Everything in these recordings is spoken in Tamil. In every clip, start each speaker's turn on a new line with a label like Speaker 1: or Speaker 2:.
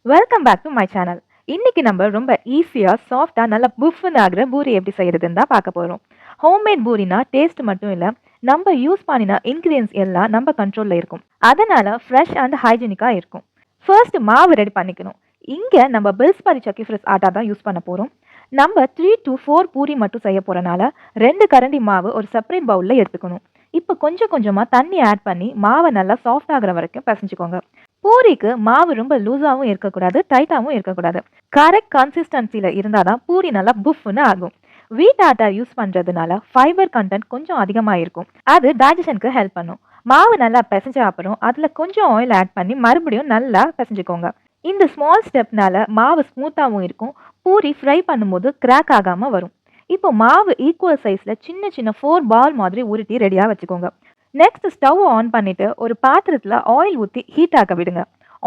Speaker 1: Welcome back to my channel. இன்னைக்கு நம்ம ரொம்ப ஈஸியா, சாஃப்ட்டா, நல்லா புஃப்னு ஆகுற பூரி எப்படி செய்யறதுன்னு தான் பார்க்க போறோம். ஹோம்மேட் பூரினா டேஸ்ட் மட்டும் இல்ல, நம்ம யூஸ் பண்ணின இன்கிரியன்ஸ் எல்லாம் நம்ம கண்ட்ரோல்ல இருக்கும். அதனால ஃப்ரெஷ் அண்ட் ஹைஜீனிக்கா இருக்கும். ஃபர்ஸ்ட் மாவு ரெடி பண்ணிக்கணும். இங்க நம்ம பில்ஸ்பாரி சக்கி ஃப்ரெஷ் ஆட்டா தான் யூஸ் பண்ண போறோம். நம்ம 3 to 4 பூரி மட்டும் செய்ய போறனால 2 கரண்டி மாவு ஒரு செப்பரேட் பவுல்ல எடுத்துக்கணும். இப்போ கொஞ்சம் கொஞ்சமா தண்ணி ஆட் பண்ணி மாவை நல்லா சாஃப்ட் ஆகுற வரைக்கும் பிசைஞ்சுக்கோங்க. பூரிக்கு மாவு ரொம்ப லூஸாவும் இருக்கக்கூடாது, டைட்டாவும் இருக்கக்கூடாது. கரெக்ட் கன்சிஸ்டன்சில இருந்தாதான் பூரி நல்லா புஃப்னு ஆகும். வீட் ஆட்டா யூஸ் பண்றதுனால ஃபைபர் கண்டென்ட் கொஞ்சம் அதிகமா இருக்கும். அது டைஜஷனுக்கு ஹெல்ப் பண்ணும். மாவு நல்லா பிசைஞ்ச அப்புறம் அதுல கொஞ்சம் ஆயில் ஆட் பண்ணி மறுபடியும் நல்லா பிசைஞ்சுக்கோங்க. இந்த ஸ்மால் ஸ்டெப்னால மாவு ஸ்மூத்தாவும் இருக்கும். பூரி ஃப்ரை பண்ணும்போது கிராக் ஆகாம வரும். இப்போ மாவு ஈக்குவல் சைஸ்ல சின்ன சின்ன 4 பால் மாதிரி உருட்டி ரெடியா வச்சுக்கோங்க. நெக்ஸ்ட் ஸ்டவ் ஆன் பண்ணிட்டு ஒரு பாத்திரத்துல ஆயில் ஊற்றி ஹீட் ஆக்க விடுங்க.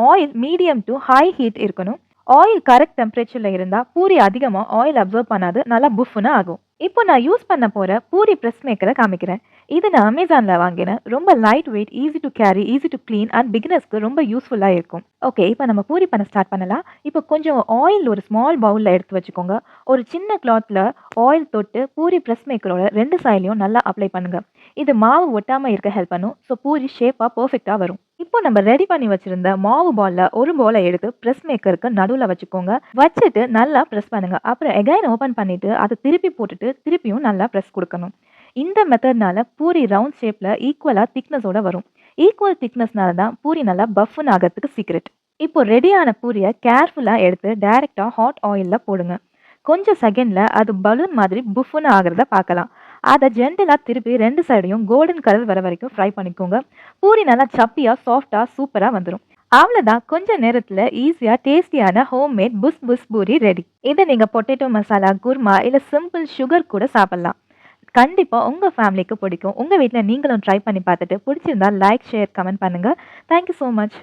Speaker 1: Oil medium to high heat இருக்கணும். ஆயில் கரெக்ட் டெம்பரேச்சர்ல இருந்தா பூரி அதிகமா ஆயில் அப்சர்வ் பண்ணாது, நல்லா புஃப்னு ஆகும். இப்போ நான் யூஸ் பண்ண போற பூரி பிரஸ் மேக்கரை காமிக்கிறேன். இது நான் அமேசான்ல வாங்கினேன். ரொம்ப light weight, easy to carry, easy to clean and பிகினர்ஸ்க்கு ரொம்ப யூஸ்ஃபுல்லா இருக்கும். ஓகே, இப்போ நம்ம பூரி பண்ண ஸ்டார்ட் பண்ணலாம். இப்போ கொஞ்சம் ஆயில் ஒரு ஸ்மால் பவுல்ல எடுத்து வச்சுக்கோங்க. ஒரு சின்ன கிளாத்ல ஆயில் தொட்டு பூரி பிரஸ் மேக்கரோட 2 சைட்லயும் நல்லா அப்ளை பண்ணுங்க. இது மாவு ஒட்டாம இருக்க ஹெல்ப் பண்ணும். ஸோ பூரி ஷேப்பா பெர்ஃபெக்ட்டா வரும். இப்போ நம்ம ரெடி பண்ணி வச்சிருந்த மாவு பால்ல ஒரு பாலை எடுத்து பிரஸ் மேக்கருக்கு நடுவில் வச்சுக்கோங்க. வச்சுட்டு நல்லா பிரஸ் பண்ணுங்க. அப்புறம் எகைன் ஓபன் பண்ணிட்டு அதை திருப்பி போட்டுட்டு திருப்பியும் நல்லா பிரஸ் கொடுக்கணும். இந்த மெத்தட்னால பூரி ரவுண்ட் ஷேப்ல ஈக்குவலா திக்னஸோட வரும். ஈக்குவல் திக்னஸ்னால தான் பூரி நல்லா பஃப்னு ஆகிறதுக்கு சீக்ரெட். இப்போ ரெடியான பூரியை கேர்ஃபுல்லா எடுத்து டைரக்டா ஹாட் ஆயில்ல போடுங்க. கொஞ்சம் செகண்ட்ல அது பலூன் மாதிரி புஃப்னு ஆகிறத பார்க்கலாம். அதை ஜென்டலா திருப்பி 2 சைடையும் கோல்டன் கலர் வர வரைக்கும் ஃப்ரை பண்ணிக்கோங்க. பூரி நல்லா சப்பியா, சாஃப்டா, சூப்பரா வந்துடும். அவ்வளோதான், கொஞ்ச நேரத்துல ஈஸியா டேஸ்டியான ஹோம்மேட் புஸ் புஸ் பூரி ரெடி. இதை நீங்க பொட்டேட்டோ மசாலா, குருமா இல்ல சிம்பிள் சுகர் கூட சாப்பிடலாம். கண்டிப்பா உங்க ஃபேமிலிக்கு பிடிக்கும். உங்க வீட்ல நீங்களும் ட்ரை பண்ணி பார்த்துட்டு பிடிச்சிருந்தா லைக், ஷேர், கமெண்ட் பண்ணுங்க. Thank you so much.